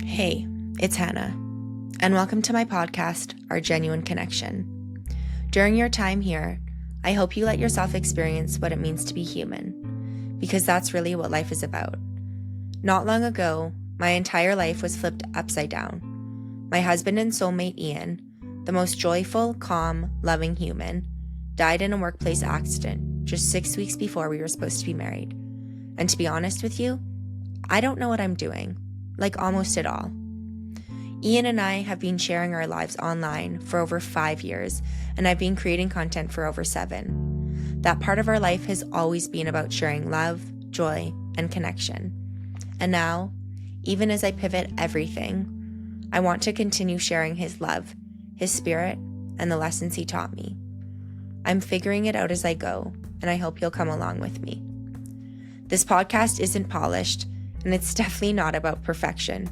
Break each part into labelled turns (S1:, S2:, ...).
S1: Hey, it's Hannah, and welcome to my podcast, Our Genuine Connection. During your time here, I hope you let yourself experience what it means to be human, because that's really what life is about. Not long ago, my entire life was flipped upside down. My husband and soulmate Ian, the most joyful, calm, loving human, died in a workplace accident just 6 weeks before we were supposed to be married. And to be honest with you, I don't know what I'm doing, like almost at all. Ian and I have been sharing our lives online for over 5 years, and I've been creating content for over 7. That part of our life has always been about sharing love, joy, and connection. And now, even as I pivot everything, I want to continue sharing his love, his spirit, and the lessons he taught me. I'm figuring it out as I go, and I hope you'll come along with me. This podcast isn't polished, and it's definitely not about perfection.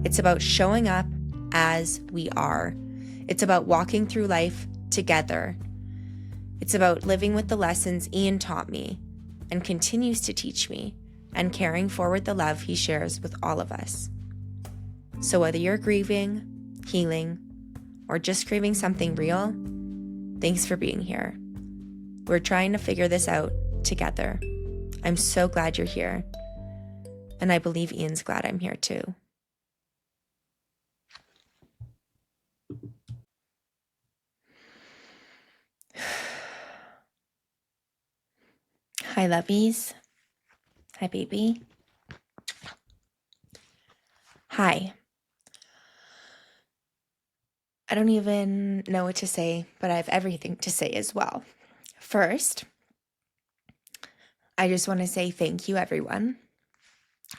S1: It's about showing up as we are. It's about walking through life together. It's about living with the lessons Ian taught me and continues to teach me, and carrying forward the love he shares with all of us. So whether you're grieving, healing, or just craving something real, thanks for being here. We're trying to figure this out together. I'm so glad you're here. And I believe Ian's glad I'm here too. Hi, lovies. Hi, baby. Hi. I don't even know what to say, but I have everything to say as well. First, I just want to say thank you, everyone,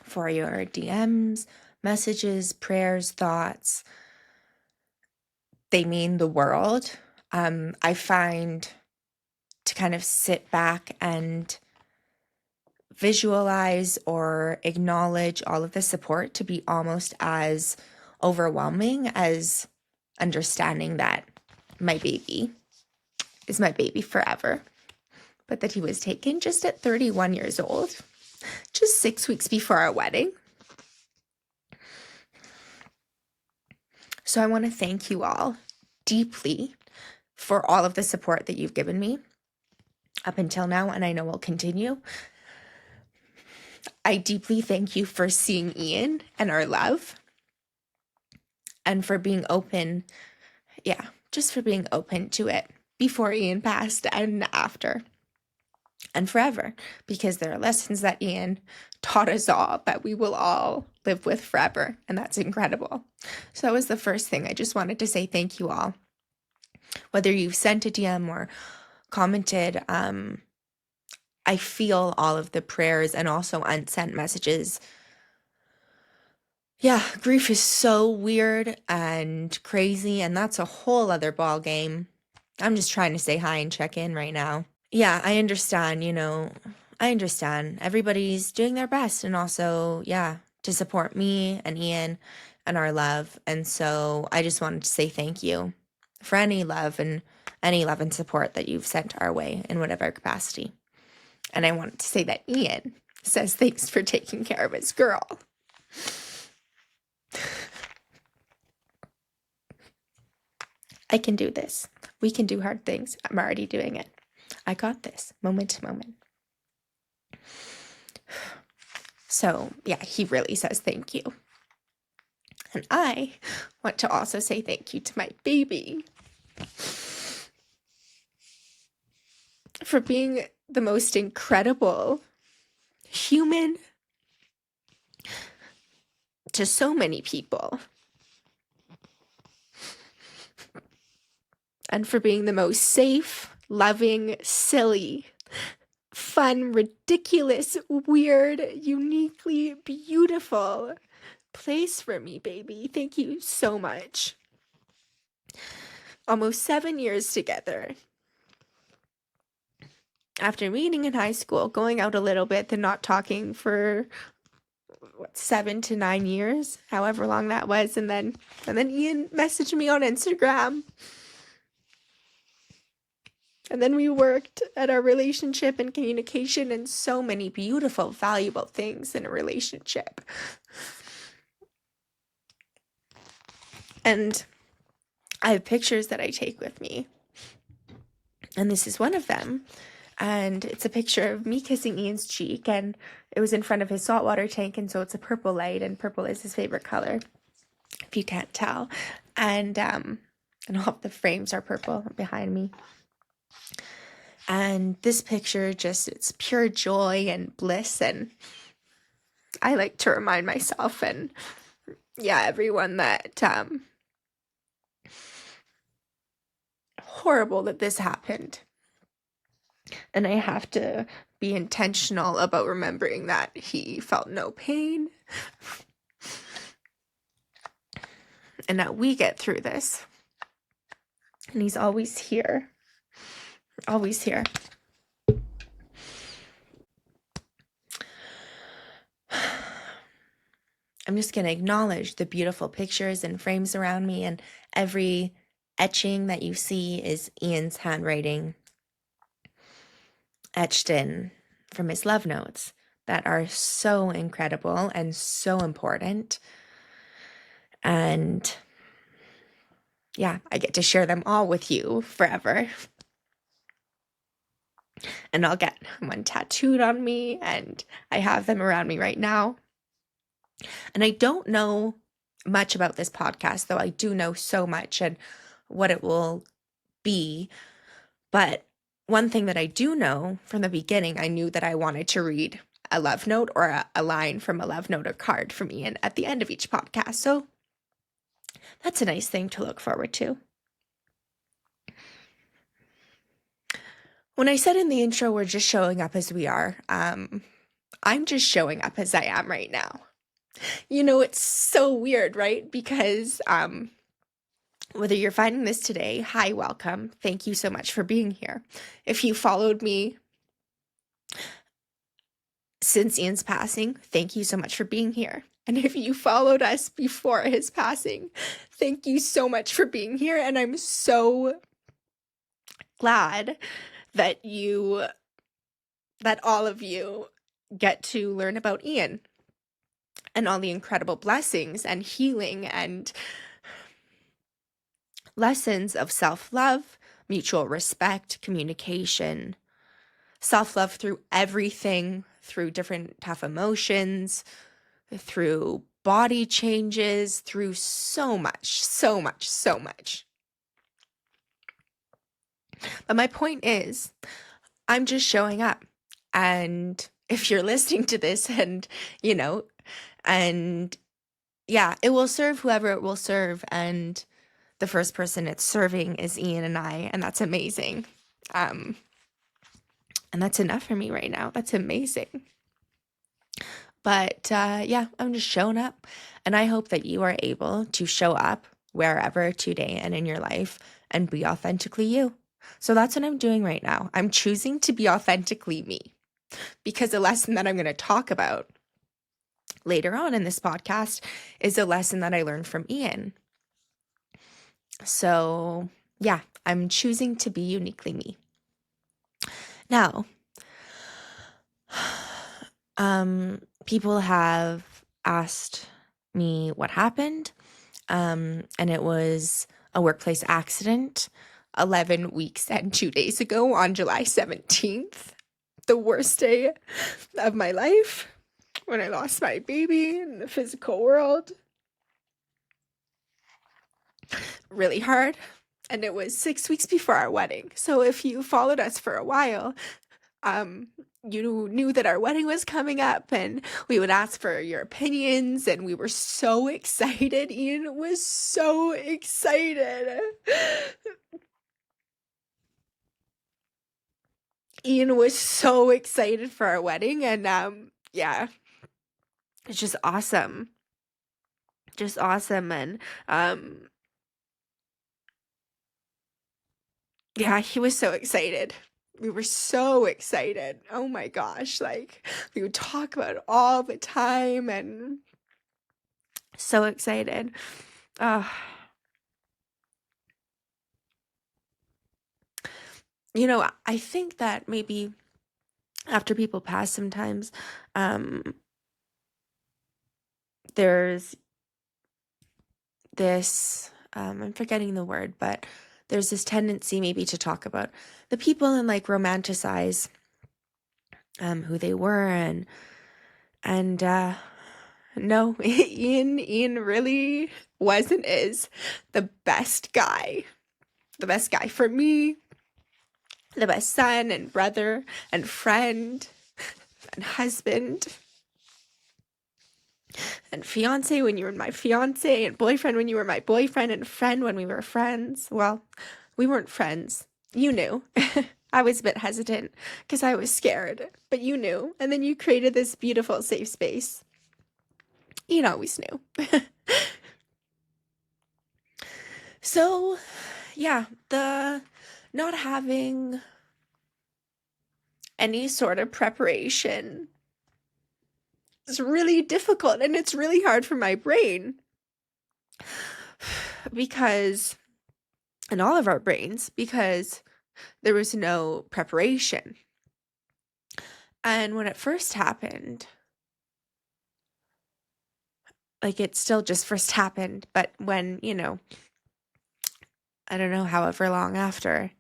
S1: for your DMs, messages, prayers, thoughts. They mean the world. I find to kind of sit back and visualize or acknowledge all of the support to be almost as overwhelming as understanding that my baby is my baby forever, but that he was taken just at 31 years old, just 6 weeks before our wedding. So I want to thank you all deeply for all of the support that you've given me up until now, and I know will continue. I deeply thank you for seeing Ian and our love, and for being open, just for being open to it before Ian passed and after and forever, because there are lessons that Ian taught us all that we will all live with forever, and that's incredible. So that was the first thing. I just wanted to say thank you all. Whether you've sent a DM or commented, I feel all of the prayers and also unsent messages. Yeah, grief is so weird and crazy, and that's a whole other ball game. I'm just trying to say hi and check in right now. Yeah, I understand, I understand. Everybody's doing their best, and also, to support me and Ian and our love. And so I just wanted to say thank you for any love and support that you've sent our way in whatever capacity. And I wanted to say that Ian says thanks for taking care of his girl. I can do this. We can do hard things. I'm already doing it. I got this, moment to moment. So, he really says thank you. And I want to also say thank you to my baby for being the most incredible human to so many people, and for being the most safe, loving, silly, fun, ridiculous, weird, uniquely beautiful place for me, baby. Thank you so much. Almost 7 years together. After meeting in high school, going out a little bit, then not talking for 7 to 9 years, however long that was, and then Ian messaged me on Instagram. And then we worked at our relationship and communication and so many beautiful, valuable things in a relationship. And I have pictures that I take with me. And this is one of them. And it's a picture of me kissing Ian's cheek, and it was in front of his saltwater tank, and so it's a purple light, and purple is his favorite color, if you can't tell. And all of the frames are purple behind me. And this picture just, it's pure joy and bliss, and I like to remind myself and everyone that horrible that this happened. And I have to be intentional about remembering that he felt no pain and that we get through this. And he's always here. Always here. I'm just going to acknowledge the beautiful pictures and frames around me, and every etching that you see is Ian's handwriting etched in from his love notes that are so incredible and so important. And I get to share them all with you forever. And I'll get one tattooed on me, and I have them around me right now. And I don't know much about this podcast, though I do know so much and what it will be. But one thing that I do know from the beginning, I knew that I wanted to read a love note or a line from a love note or card from Ian at the end of each podcast. So that's a nice thing to look forward to. When I said in the intro, we're just showing up as we are, I'm just showing up as I am right now. It's so weird, right? Because whether you're finding this today, hi, welcome. Thank you so much for being here. If you followed me since Ian's passing, thank you so much for being here. And if you followed us before his passing, thank you so much for being here. And I'm so glad that all of you get to learn about Ian and all the incredible blessings and healing and lessons of self-love, mutual respect, communication, self-love through everything, through different tough emotions, through body changes, through so much. But my point is, I'm just showing up. And if you're listening to this and, it will serve whoever it will serve. And the first person it's serving is Ian and I, and that's amazing. And that's enough for me right now. That's amazing. But I'm just showing up, and I hope that you are able to show up wherever today and in your life and be authentically you. So that's what I'm doing right now. I'm choosing to be authentically me, because the lesson that I'm going to talk about later on in this podcast is a lesson that I learned from Ian. So I'm choosing to be uniquely me. Now, people have asked me what happened, and it was a workplace accident 11 weeks and 2 days ago on July 17th, the worst day of my life, when I lost my baby in the physical world. Really hard. And it was 6 weeks before our wedding. So if you followed us for a while, you knew that our wedding was coming up, and we would ask for your opinions, and we were so excited. Ian was so excited. Ian was so excited for our wedding, and it's just awesome. Just awesome. And he was so excited. We were so excited. Oh my gosh, we would talk about it all the time, and so excited. I think that maybe after people pass sometimes, there's this I'm forgetting the word, but there's this tendency maybe to talk about the people and like romanticize who they were, and no, Ian really wasn't is the best guy. The best guy for me, the best son and brother and friend and husband and fiance when you were my fiance and boyfriend when you were my boyfriend and friend when we were friends. Well, we weren't friends. You knew. I was a bit hesitant because I was scared, but you knew. And then you created this beautiful safe space. You always knew. So, yeah, the not having any sort of preparation is really difficult, and it's really hard for my brain because, and all of our brains, because there was no preparation. And when it first happened, like it still just first happened, but when, I don't know, however long after,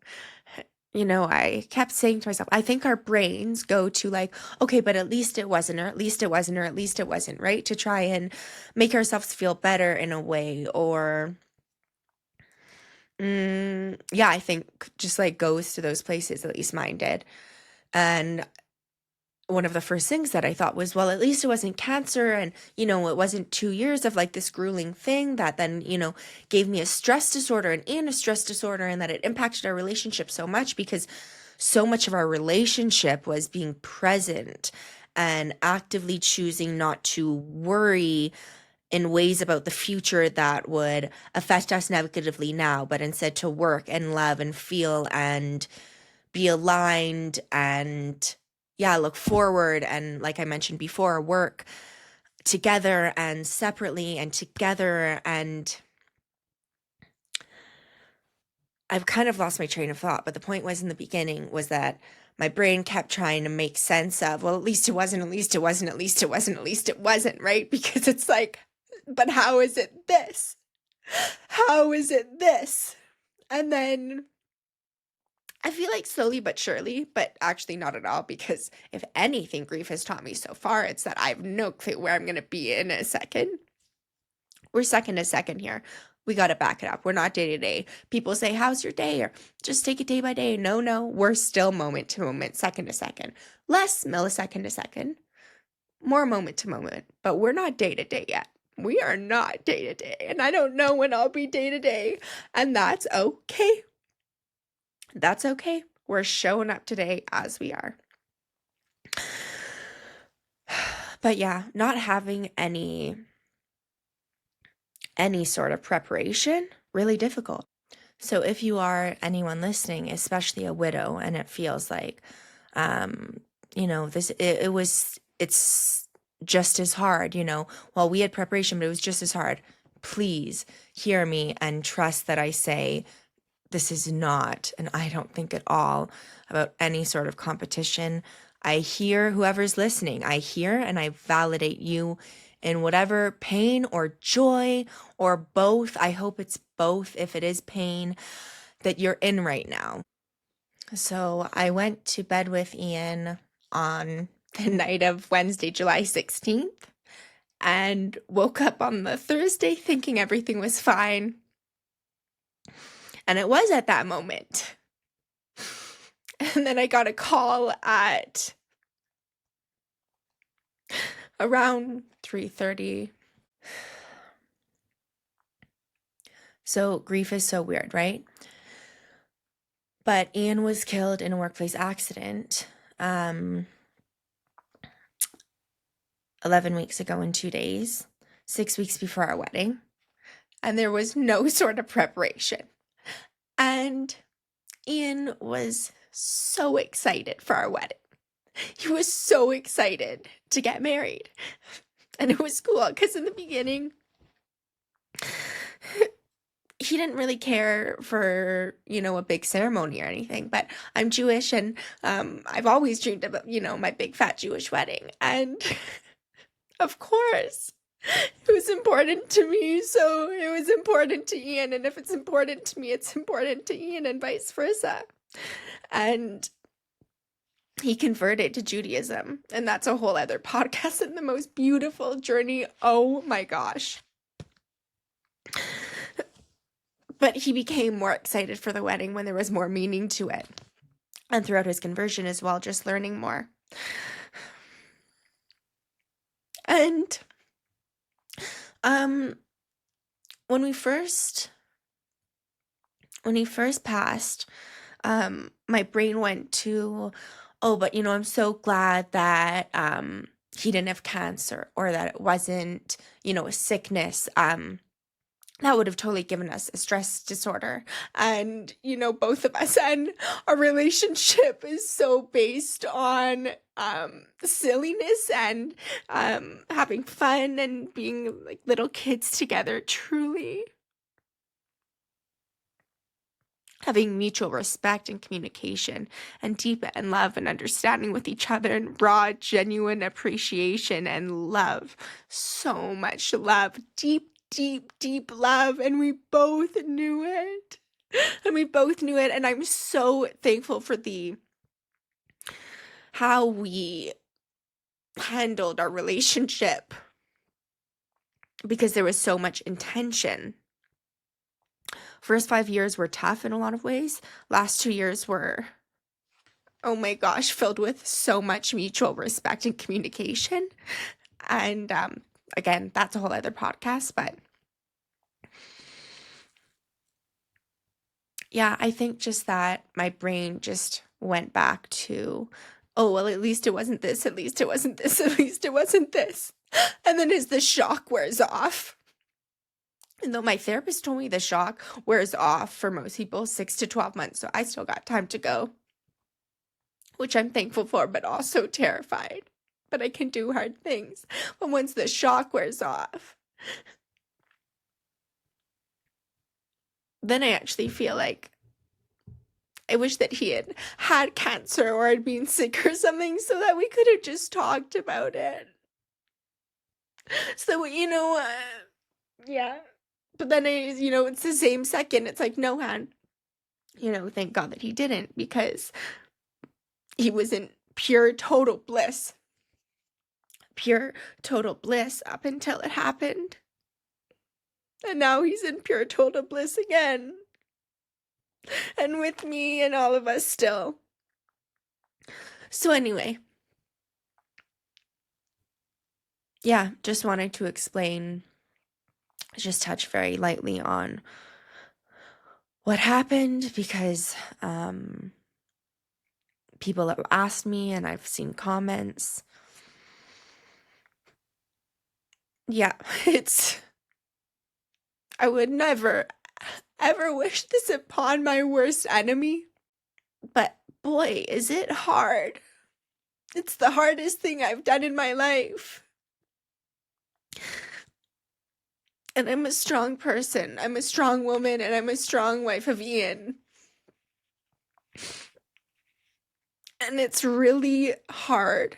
S1: I kept saying to myself, I think our brains go to like, okay, but at least it wasn't, or at least it wasn't, or at least it wasn't, right? To try and make ourselves feel better in a way, or, yeah, I think just like goes to those places, at least mine did. And one of the first things that I thought was, well, at least it wasn't cancer. And, it wasn't 2 years of like this grueling thing that then, gave me a stress disorder and a stress disorder, and that it impacted our relationship so much because so much of our relationship was being present and actively choosing not to worry in ways about the future that would affect us negatively now, but instead to work and love and feel and be aligned and, yeah, look forward. And like I mentioned before, work together and separately and together. And I've kind of lost my train of thought, but the point was in the beginning was that my brain kept trying to make sense of, well, at least it wasn't, at least it wasn't, at least it wasn't, at least it wasn't, right? Because it's like, but how is it this? How is it this? And then I feel like slowly but surely, but actually not at all, because if anything grief has taught me so far, it's that I have no clue where I'm going to be in a second. We're second to second here. We got to back it up. We're not day to day. People say, how's your day? Or just take it day by day. No, we're still moment to moment, second to second, less millisecond to second, more moment to moment, but we're not day to day yet. We are not day to day. And I don't know when I'll be day to day. And that's okay. That's okay. We're showing up today as we are. But yeah, not having any sort of preparation, really difficult. So if you are anyone listening, especially a widow, and it feels like, it's just as hard, well, we had preparation, but it was just as hard. Please hear me and trust that I say, this is not, and I don't think at all about any sort of competition. I hear whoever's listening. I hear and I validate you in whatever pain or joy or both. I hope it's both, if it is pain, that you're in right now. So I went to bed with Ian on the night of Wednesday, July 16th, and woke up on the Thursday thinking everything was fine. And it was at that moment. And then I got a call at around 3:30. So grief is so weird, right? But Ian was killed in a workplace accident 11 weeks ago in 2 days, 6 weeks before our wedding. And there was no sort of preparation. And Ian was so excited for our wedding. He was so excited to get married. And it was cool because in the beginning, he didn't really care for, a big ceremony or anything. But I'm Jewish, and I've always dreamed about, my big fat Jewish wedding. And of course, It was important to me, so it was important to Ian. And if it's important to me, it's important to Ian, and vice versa. And he converted to Judaism, and that's a whole other podcast and the most beautiful journey. Oh my gosh. But he became more excited for the wedding when there was more meaning to it. And throughout his conversion as well, just learning more. And when he first passed, my brain went to, oh, but I'm so glad that he didn't have cancer, or that it wasn't, a sickness. That would have totally given us a stress disorder. And, both of us, and our relationship is so based on silliness and having fun and being like little kids together, truly. Having mutual respect and communication and deep and love and understanding with each other, and raw, genuine appreciation and love. So much love, deep love, and we both knew it. And I'm so thankful for how we handled our relationship, because there was so much intention. First 5 years were tough in a lot of ways. Last 2 years were, oh my gosh, filled with so much mutual respect and communication. And again, that's a whole other podcast, but yeah, I think just that my brain just went back to, oh, well, at least it wasn't this, at least it wasn't this, at least it wasn't this. And then as the shock wears off, and though my therapist told me the shock wears off for most people 6 to 12 months, so I still got time to go, which I'm thankful for, but also terrified. But I can do hard things. But once the shock wears off, then I actually feel like I wish that he had had cancer or had been sick or something, so that we could have just talked about it. So, yeah. But then, it's the same second. It's like, no, Han, thank God that he didn't, because he was in pure, total bliss. Pure, total bliss up until it happened. And now he's in pure, total bliss again. And with me and all of us still. So anyway. Yeah, just wanted to explain, just touch very lightly on what happened, because people have asked me and I've seen comments. Yeah, I would never, ever wish this upon my worst enemy. But boy, is it hard. It's the hardest thing I've done in my life. And I'm a strong person. I'm a strong woman, and I'm a strong wife of Ian. And it's really hard.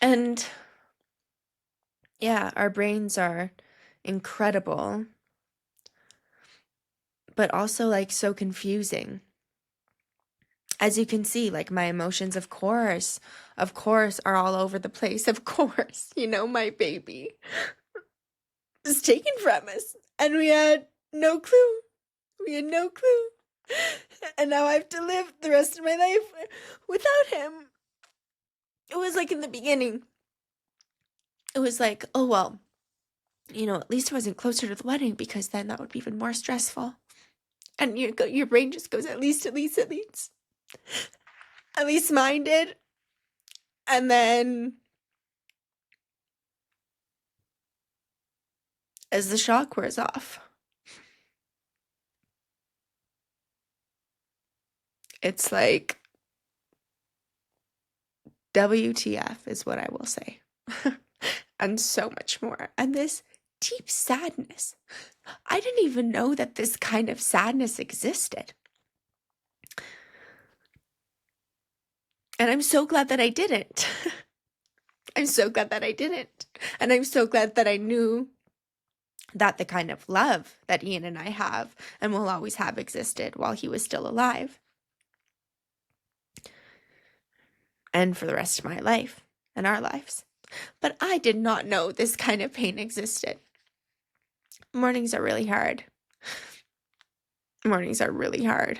S1: And yeah, our brains are incredible, but also like so confusing. As you can see, like my emotions, of course, are all over the place. Of course, my baby was taken from us, and we had no clue. And now I have to live the rest of my life without him. It was like in the beginning, it was like, oh, well, at least I wasn't closer to the wedding, because then that would be even more stressful. And your brain just goes, at least. At least mine did. And then as the shock wears off, it's like, WTF is what I will say. And so much more. And this deep sadness. I didn't even know that this kind of sadness existed. And I'm so glad that I didn't. I'm so glad that I didn't. And I'm so glad that I knew that the kind of love that Ian and I have and will always have existed while he was still alive. And for the rest of my life and our lives. But I did not know this kind of pain existed. Mornings are really hard. Mornings are really hard.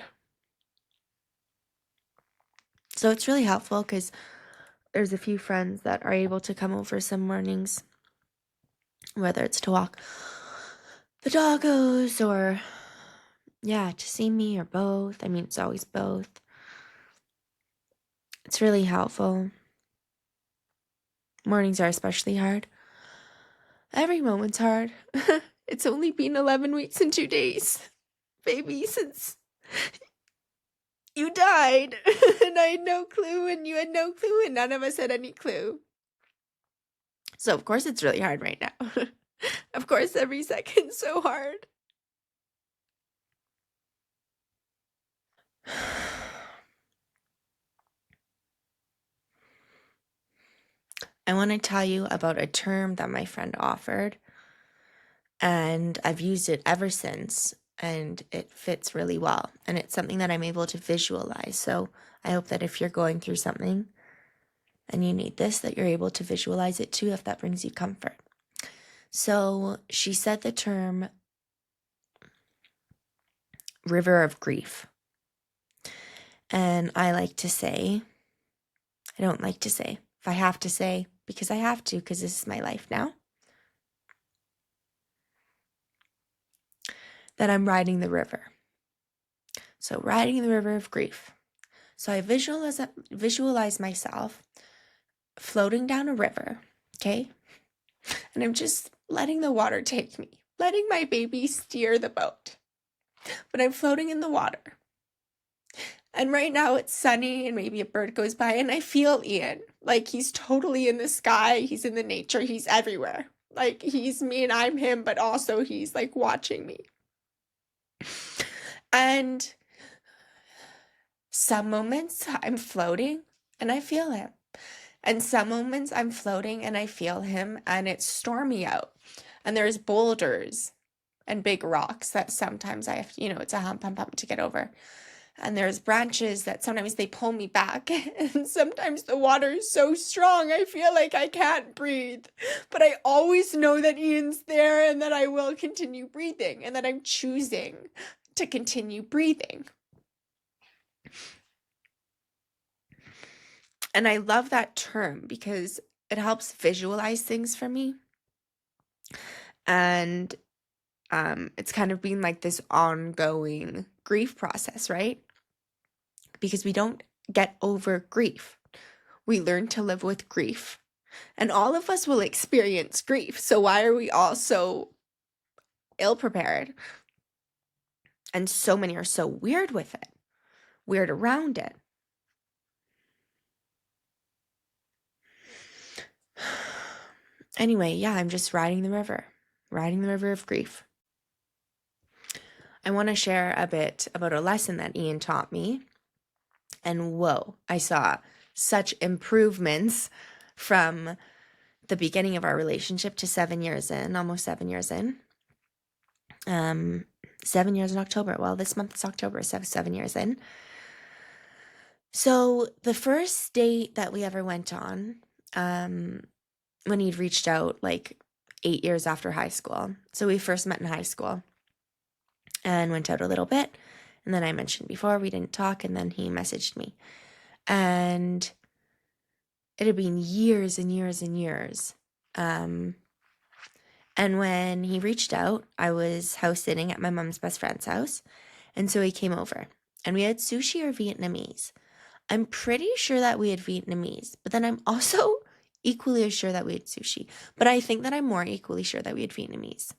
S1: So it's really helpful because there's a few friends that are able to come over some mornings, whether it's to walk the doggos or, to see me or both. I mean, it's always both. It's really helpful. Mornings are especially hard. Every moment's hard. It's only been 11 weeks and 2 days, baby, since you died. And I had no clue, and you had no clue, and none of us had any clue. So, of course, it's really hard right now. Of course, every second's so hard. I want to tell you about a term that my friend offered, and I've used it ever since, and it fits really well, and it's something that I'm able to visualize. So I hope that if you're going through something and you need this, that you're able to visualize it too, if that brings you comfort. So she said the term river of grief. And I don't like to say, if I have to say, because I have to, because this is my life now, that I'm riding the river. So riding the river of grief. So I visualize myself floating down a river, okay? And I'm just letting the water take me, letting my baby steer the boat. But I'm floating in the water. And right now it's sunny and maybe a bird goes by and I feel Ian. Like he's totally in the sky, he's in the nature, he's everywhere. Like he's me and I'm him, but also he's like watching me. And some moments I'm floating and I feel him. And some moments I'm floating and I feel him and it's stormy out. And there's boulders and big rocks that sometimes I have, it's a hump to get over. And there's branches that sometimes they pull me back. And sometimes the water is so strong, I feel like I can't breathe. But I always know that Ian's there and that I will continue breathing and that I'm choosing to continue breathing. And I love that term because it helps visualize things for me. And it's kind of been like this ongoing grief process, right? Because we don't get over grief. We learn to live with grief. And all of us will experience grief. So why are we all so ill-prepared? And so many are so weird with it, weird around it. Anyway, I'm just riding the river of grief. I want to share a bit about a lesson that Ian taught me. And whoa, I saw such improvements from the beginning of our relationship to 7 years in, almost 7 years in. 7 years in October. Well, this month is October, so 7 years in. So the first date that we ever went on, when he'd reached out like 8 years after high school. So we first met in high school and went out a little bit. And then I mentioned before we didn't talk, and then he messaged me. And it had been years and years and years. And when he reached out, I was house sitting at my mom's best friend's house. And so he came over and we had sushi or Vietnamese. I'm pretty sure that we had Vietnamese, but then I'm also equally as sure that we had sushi. But I think that I'm more equally sure that we had Vietnamese.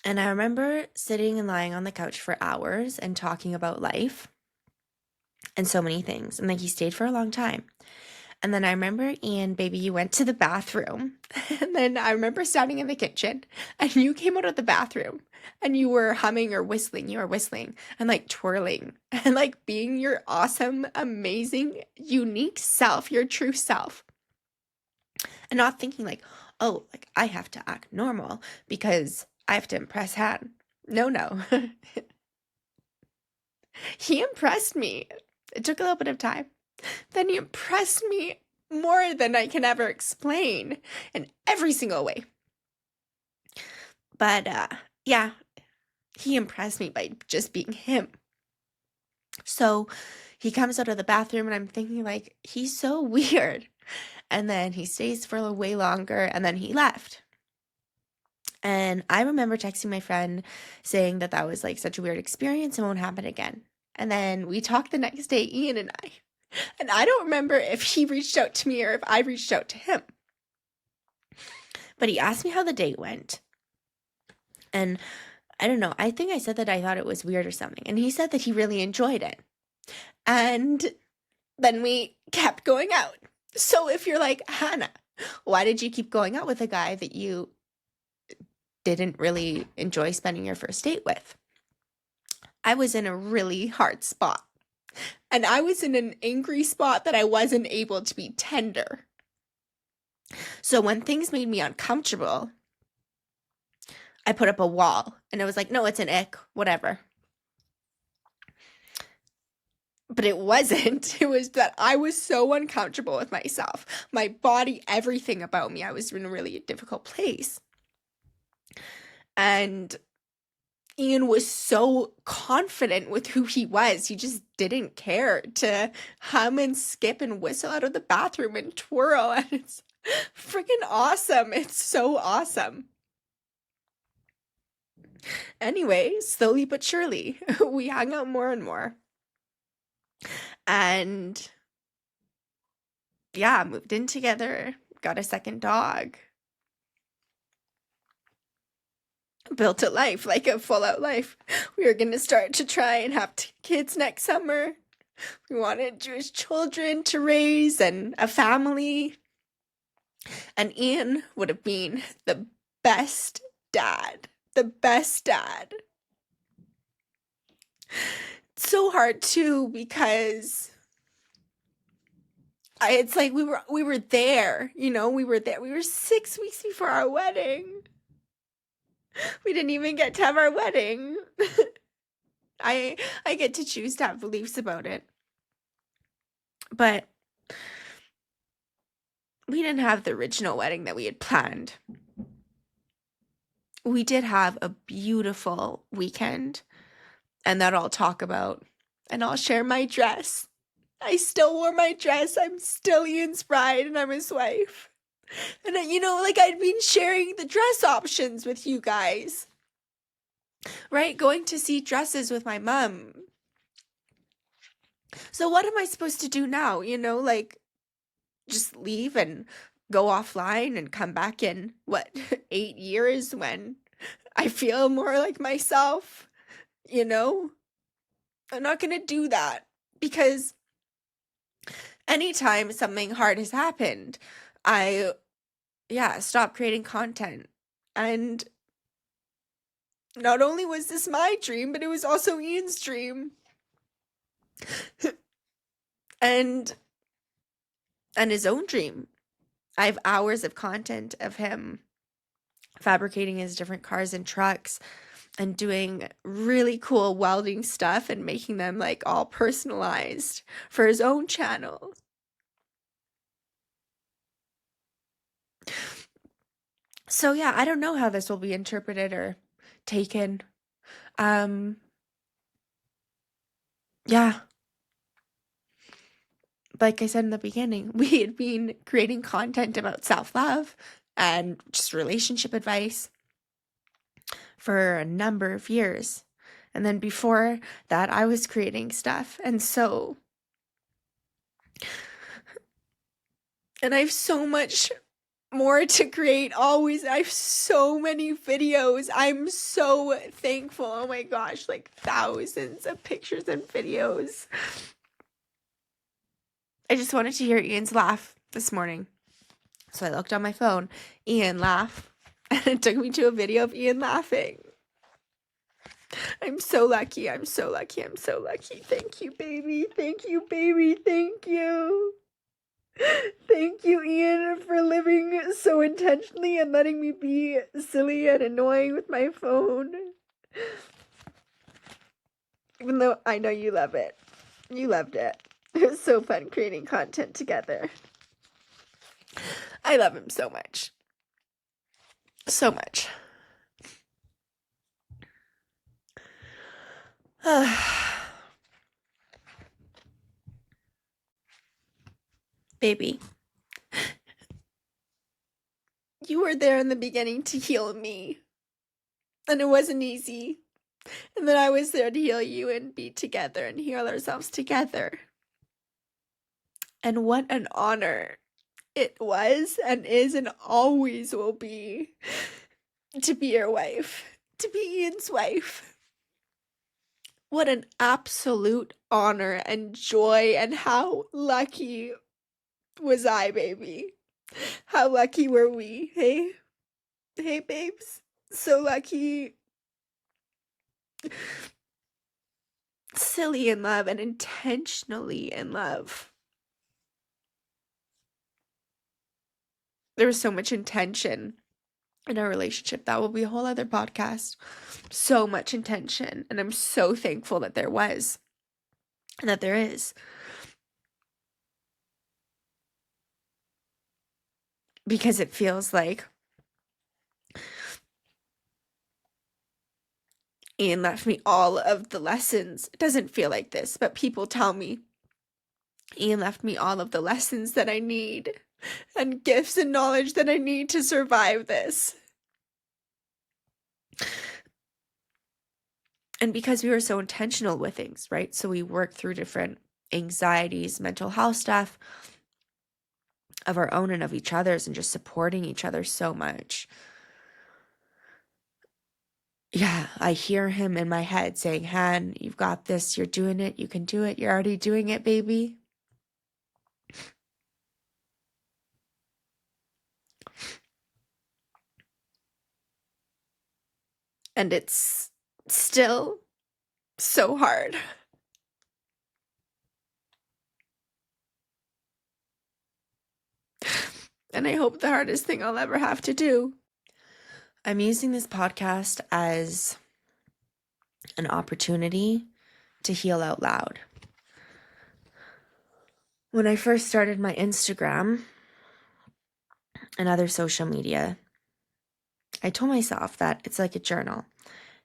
S1: And I remember sitting and lying on the couch for hours and talking about life and so many things. And like he stayed for a long time. And then I remember, Ian, baby, you went to the bathroom. And then I remember standing in the kitchen and you came out of the bathroom and you were humming or whistling. You were whistling and like twirling and like being your awesome, amazing, unique self, your true self. And not thinking like, oh, like I have to act normal because I have to impress Han. No. He impressed me. It took a little bit of time. Then he impressed me more than I can ever explain in every single way. But yeah, he impressed me by just being him. So he comes out of the bathroom and I'm thinking like, he's so weird. And then he stays for way longer and then he left. And I remember texting my friend saying that that was like such a weird experience and won't happen again. And then we talked the next day, Ian and I. And I don't remember if he reached out to me or if I reached out to him. But he asked me how the date went. And I don't know, I think I said that I thought it was weird or something. And he said that he really enjoyed it. And then we kept going out. So if you're like, Hannah, why did you keep going out with a guy that you didn't really enjoy spending your first date with? I was in a really hard spot. And I was in an angry spot that I wasn't able to be tender. So when things made me uncomfortable, I put up a wall. And it was like, no, it's an ick, whatever. But it wasn't. It was that I was so uncomfortable with myself. My body, everything about me. I was in a really difficult place. And Ian was so confident with who he was. He just didn't care to hum and skip and whistle out of the bathroom and twirl. And it's freaking awesome. It's so awesome. Anyway, slowly but surely, we hung out more and more. And yeah, moved in together, got a second dog. Built a life, like a full-out life. We were going to start to try and have kids next summer. We wanted Jewish children to raise and a family. And Ian would have been the best dad. The best dad. It's so hard too because it's like we were there, you know, we were there. We were 6 weeks before our wedding. We didn't even get to have our wedding. I get to choose to have beliefs about it. But we didn't have the original wedding that we had planned. We did have a beautiful weekend, and that I'll talk about. And I'll share my dress. I still wore my dress. I'm still Ian's bride and I'm his wife. And you know, like I'd been sharing the dress options with you guys. Right? Going to see dresses with my mom. So what am I supposed to do now? You know, like just leave and go offline and come back in, 8 years when I feel more like myself? You know? I'm not going to do that because anytime something hard has happened, I stop creating content. And not only was this my dream, but it was also Ian's dream. and his own dream. I have hours of content of him fabricating his different cars and trucks and doing really cool welding stuff and making them like all personalized for his own channel. So yeah, I don't know how this will be interpreted or taken. Yeah. Like I said in the beginning, we had been creating content about self-love and just relationship advice for a number of years. And then before that, I was creating stuff. And I have so much more to create always. I have so many videos. I'm so thankful. Oh my gosh, like thousands of pictures and videos. I just wanted to hear Ian's laugh this morning. So I looked on my phone, Ian laugh, and it took me to a video of Ian laughing. I'm so lucky. I'm so lucky. I'm so lucky. Thank you, baby. Thank you, baby. Thank you. Thank you, Ian, for living so intentionally and letting me be silly and annoying with my phone. Even though I know you love it. You loved it. It was so fun creating content together. I love him so much. So much. Baby, you were there in the beginning to heal me. And it wasn't easy. And then I was there to heal you and be together and heal ourselves together. And what an honor it was and is and always will be to be your wife, to be Ian's wife. What an absolute honor and joy, and how lucky was I, baby? How lucky were we, hey? Hey, babes? So lucky. Silly in love and intentionally in love. There was so much intention in our relationship. That will be a whole other podcast. So much intention. And I'm so thankful that there was and that there is. Because it feels like Ian left me all of the lessons. It doesn't feel like this, but people tell me Ian left me all of the lessons that I need and gifts and knowledge that I need to survive this. And because we were so intentional with things, right? So we worked through different anxieties, mental health stuff of our own and of each other's, and just supporting each other so much. Yeah, I hear him in my head saying, Han, you've got this. You're doing it. You can do it. You're already doing it, baby. And it's still so hard. And I hope the hardest thing I'll ever have to do. I'm using this podcast as an opportunity to heal out loud. When I first started my Instagram and other social media, I told myself that it's like a journal.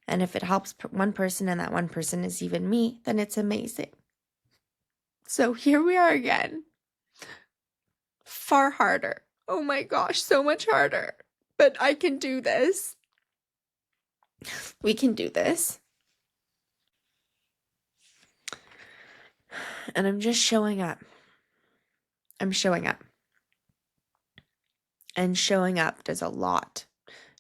S1: And if it helps one person and that one person is even me, then it's amazing. So here we are again. Far harder. Oh my gosh, so much harder. But I can do this. We can do this. And I'm just showing up. I'm showing up. And showing up does a lot.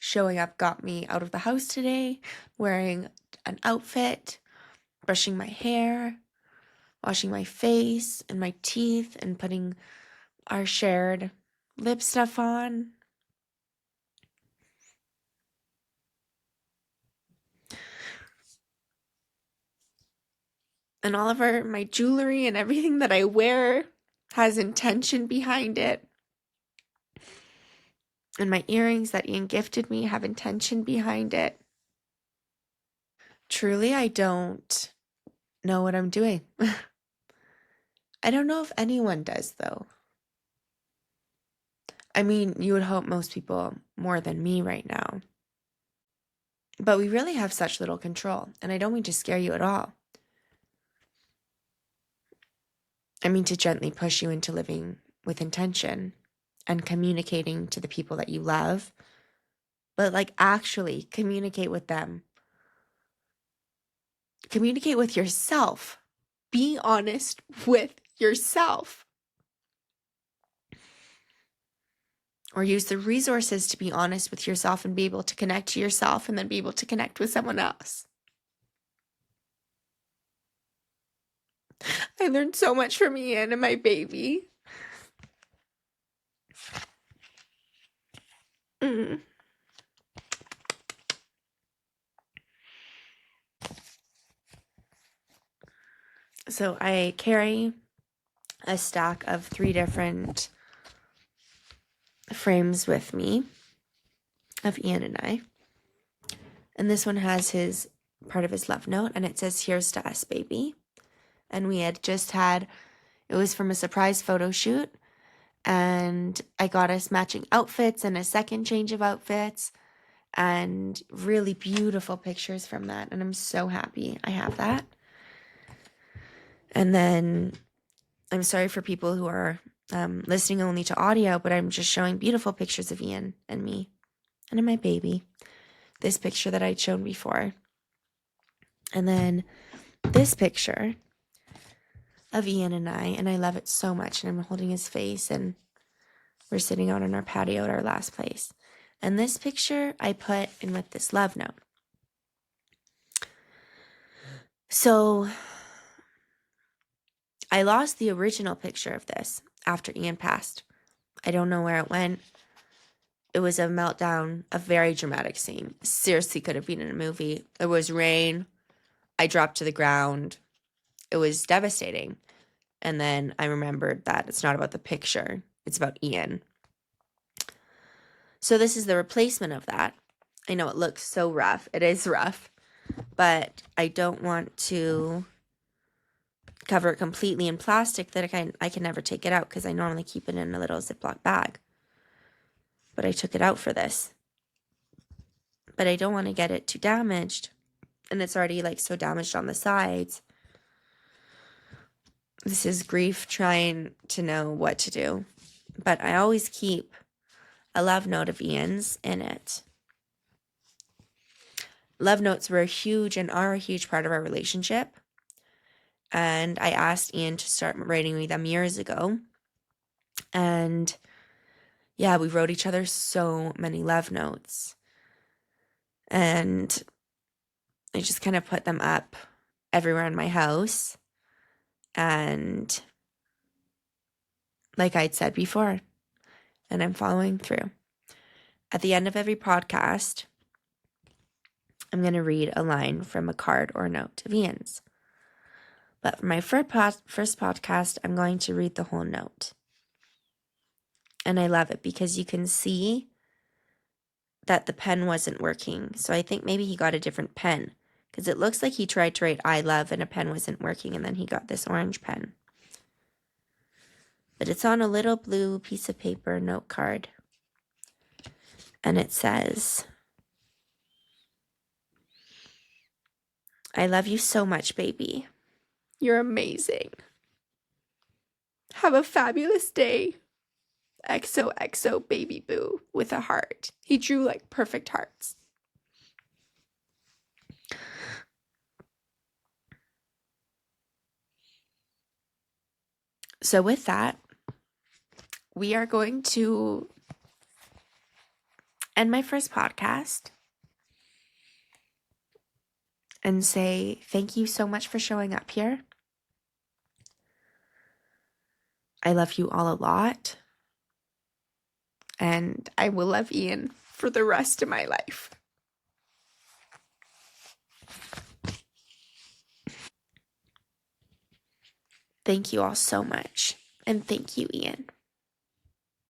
S1: Showing up got me out of the house today, wearing an outfit, brushing my hair, washing my face and my teeth, and putting our shared lip stuff on. And all of my jewelry and everything that I wear has intention behind it. And my earrings that Ian gifted me have intention behind it. Truly, I don't know what I'm doing. I don't know if anyone does, though. I mean, you would hope most people more than me right now. But we really have such little control. And I don't mean to scare you at all. I mean to gently push you into living with intention and communicating to the people that you love. But like actually communicate with them. Communicate with yourself. Be honest with yourself. Or use the resources to be honest with yourself and be able to connect to yourself and then be able to connect with someone else. I learned so much from Ian and my baby. Mm. So I carry a stack of 3 different frames with me of Ian and I. And this one has his part of his love note, and it says, "Here's to us, baby." And we had just had, it was from a surprise photo shoot, and I got us matching outfits and a second change of outfits and really beautiful pictures from that. And I'm so happy I have that. And then I'm sorry for people who are listening only to audio, but I'm just showing beautiful pictures of Ian and me and of my baby. This picture that I'd shown before. And then this picture of Ian and I love it so much. And I'm holding his face, and we're sitting out on our patio at our last place. And this picture I put in with this love note. So I lost the original picture of this after Ian passed. I don't know where it went. It was a meltdown, a very dramatic scene. Seriously could have been in a movie. There was rain. I dropped to the ground. It was devastating. And then I remembered that it's not about the picture. It's about Ian. So this is the replacement of that. I know it looks so rough. It is rough. But I don't want to cover it completely in plastic that I can never take it out, because I normally keep it in a little Ziploc bag. But I took it out for this. But I don't want to get it too damaged. And it's already like so damaged on the sides. This is grief trying to know what to do. But I always keep a love note of Ian's in it. Love notes were a huge and are a huge part of our relationship. And I asked Ian to start writing me them years ago. And yeah, we wrote each other so many love notes. And I just kind of put them up everywhere in my house. And like I'd said before, and I'm following through. At the end of every podcast, I'm going to read a line from a card or note of Ian's. But for my first podcast, I'm going to read the whole note. And I love it because you can see that the pen wasn't working. So I think maybe he got a different pen, because it looks like he tried to write "I love" and a pen wasn't working, and then he got this orange pen. But it's on a little blue piece of paper note card. And it says, "I love you so much, baby. You're amazing. Have a fabulous day. XOXO baby boo," with a heart. He drew like perfect hearts. So with that, we are going to end my first podcast and say thank you so much for showing up here. I love you all a lot. And I will love Ian for the rest of my life. Thank you all so much. And thank you, Ian.